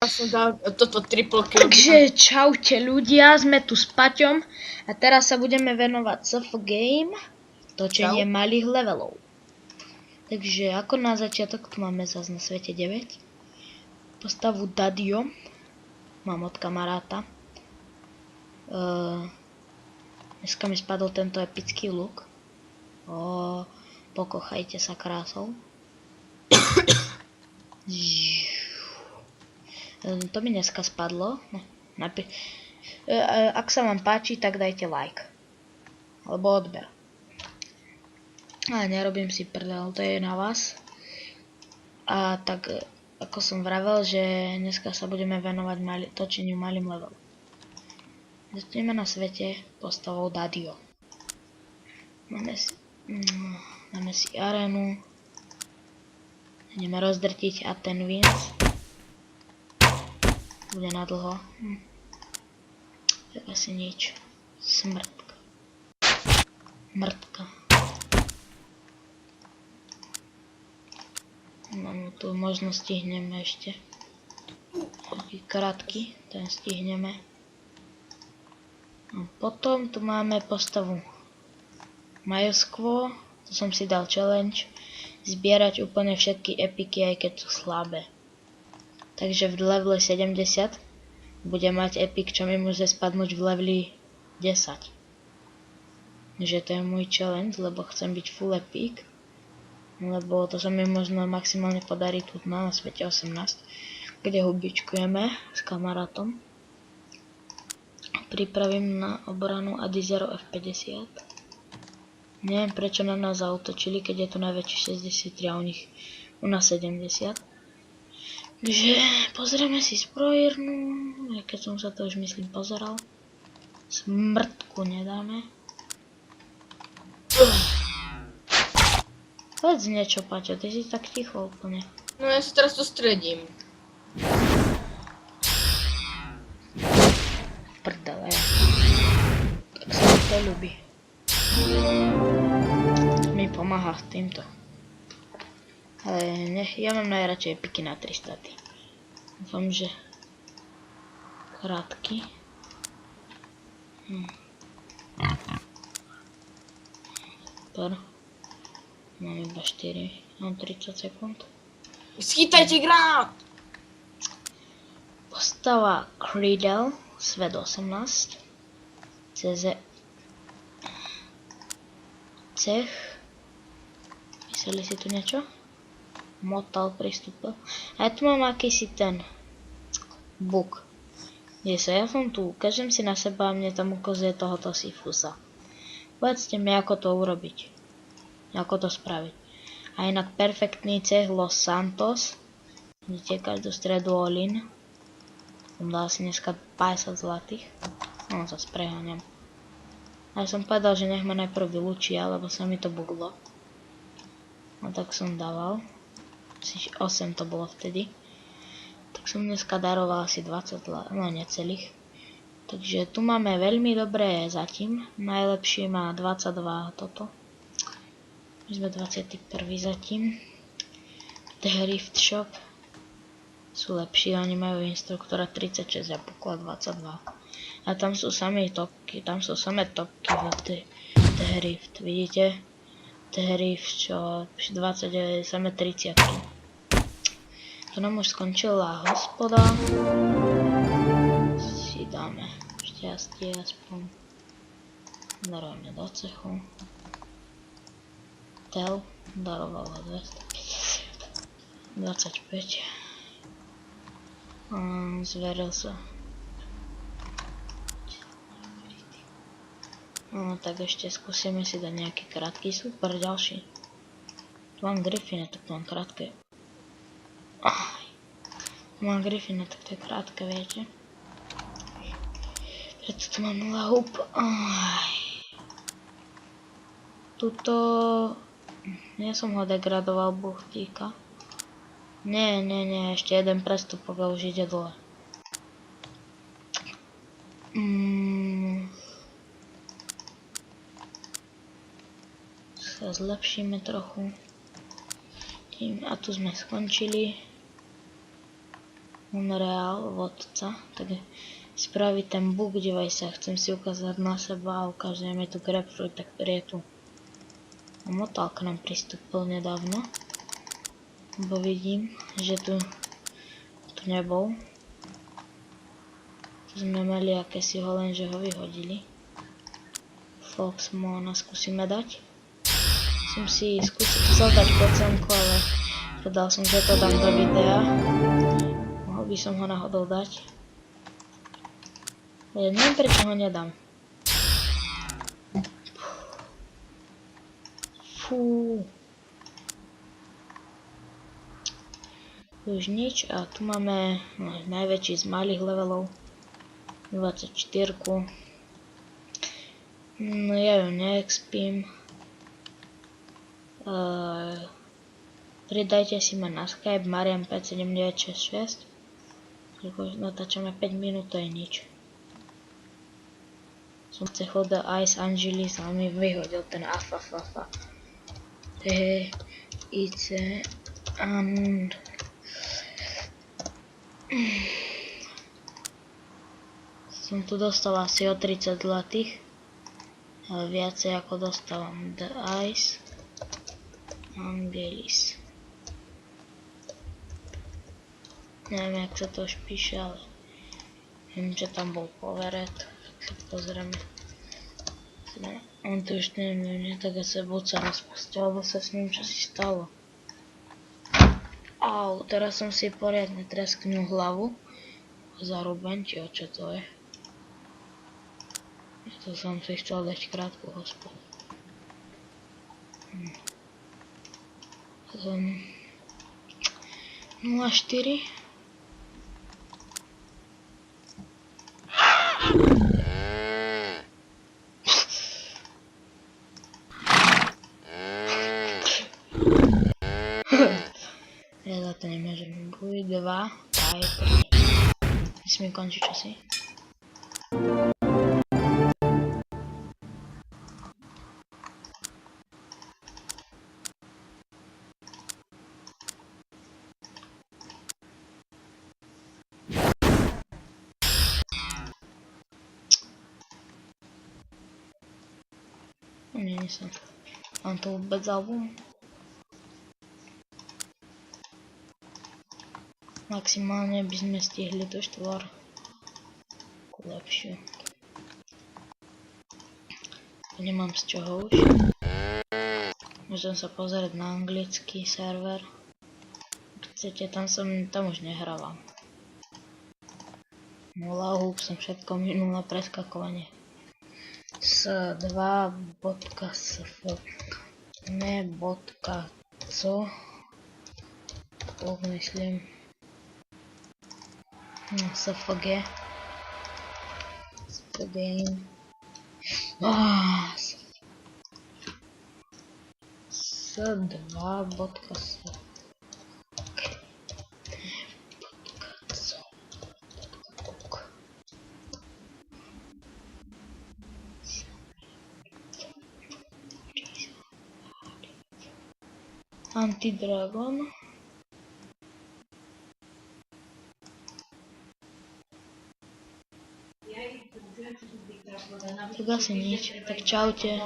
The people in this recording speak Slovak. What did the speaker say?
som dal toto triple kill. Takže čaute ľudia, sme tu s Paťom a teraz sa budeme venovať SF Game, točenie malých levelov. Takže ako na začiatok tu máme zase na svete 9. Postavu Dadio, mám od kamaráta. Dneska mi spadol tento epický luk. Pokochajte sa krásou. To mi dneska spadlo. Ak sa vám páči, tak dajte like. Alebo odber. Ale nerobím si prdel, to je na vás. A tak, ako som vravel, že dneska sa budeme venovať točeniu malým levelom. Začneme na svete postavou Dadio. Máme si arénu. Ideme rozdrtiť a ten Vince bude na dlho. Tak asi nič. Smrtka. Mrtka. No tu možno stihneme ešte. Taký krátky, ten stihneme. A potom tu máme postavu Majoskvo. Tu som si dal challenge. Zbierať úplne všetky epiky, aj keď sú slabé. Takže v leveli 70 bude mať epic, čo mi môže spadnúť v leveli 10. Takže to je môj challenge, lebo chcem byť full epic. Lebo to sa mi možno maximálne podarí tu na svete 18, kde hubičkujeme s kamarátom. Pripravím na obranu Adizero F50. Neviem prečo na nás zautočili, keď je tu najväčší 63 a u nás 70. Takže pozrieme si zbrojírnu, aj keď som sa to už myslím pozeral. Smrtku nedáme. Povedz niečo, Paťo, ty si tak ticho úplne. No ja sa teraz sústredím. Prdele. Tak sa mi to ľubí. Mi pomáha s týmto. Ale ja mám najradšej epiky na 3 staty. Dúfam, že krátky. Super. Mám iba 4. Mám 30 sekúnd. Schytajte granát! Postava Creedle, svet 18. Cech. Mysleli si tu niečo? Motal pristúpil. A ja tu mám akýsi ten bug. Ja som tu, ukážem si na seba a mne tam ukazuje tohoto Sifusa. Povedzte mi, ako to urobiť. Ako to spraviť. A inak perfektný cech Los Santos. Vidíte, každú stredu all-in. Som dal si dneska 50 zlatých. No, zase preháňam. A som povedal, že nech ma najprv vylúčia, lebo sa mi to buglo. No tak som dával. Asi 8 to bolo vtedy. Tak som dneska daroval asi 20 no necelých. Takže tu máme veľmi dobré zatím. Najlepší má 22 toto. My sme 21 zatím. The Rift Shop sú lepší, oni majú instruktora 36 a poklad 22. A tam sú samé topky, v The Rift, vidíte? The Rift Shop 29, samé 30. To nám už skončila hospoda. Si dáme šťastie aspoň. Darujeme do cechu. Tel, daroval ho 250. 25. Zveril sa. No tak ešte skúsime si dať nejaký krátky, super, ďalší. Tu mám Griffina, tak to mám krátke. Mám Griffina, tak to je krátke, viete. Preto tu mám lahup. Tuto... Ja som ho degradoval, buchtíka. Nie, ešte jeden prestup, a už ide dole. Sa zlepšíme trochu. A tu sme skončili. Unreal vodca, tak spraviť ten bug, dívaj sa, chcem si ukázať na seba a ukážem je tu grapefruit, tak je tu. A Motal k nám pristúpil nedávno, lebo vidím, že tu nebol. Tu sme mali akési ho, lenže ho vyhodili. Fox Mona skúsime dať. Som si chcel dať pocenku, ale povedal som, že to dám do videa. Mohol by som ho náhodou dať. Ja neviem, prečo ho nedám. Fú. Už nič a tu máme najväčší z malých levelov. 24. No ja ju neexpím. Pridajte si ma na Skype Marian57966. Natáčame 5 minút, to je nič. Som chcel do Ice Angelis a mi vyhodil ten afafafa. IC and som tu dostal asi o 30 zlatých, ale viacej ako dostávam The Ice Angelis. Neviem, jak sa to už píše, ale viem, že tam bol poveret. Tak pozrieme. On tu už neviem, tak sa buď sa rozpustil, alebo sa s ním čosi stalo. Au, teraz som si poriadne tresknul hlavu. Zarubeň, či o čo to je. To som si chcel dať krátku hospu. 0,4. Ja za to nemôžem. Buď 2, 3. Musím končiť časy. Nie som. Mám to vôbec album? Maximálne by sme stihli tú štvorku lepšiu. Nemám z čoho už. Môžem sa pozrieť na anglický server. Chcete, tam už nehrávam. Nula húb, som všetko minul na preskakovanie. S2.sf ne.co myslím SFG Game S2.sf Anti-Dragon. Tak asi nič, tak čaute.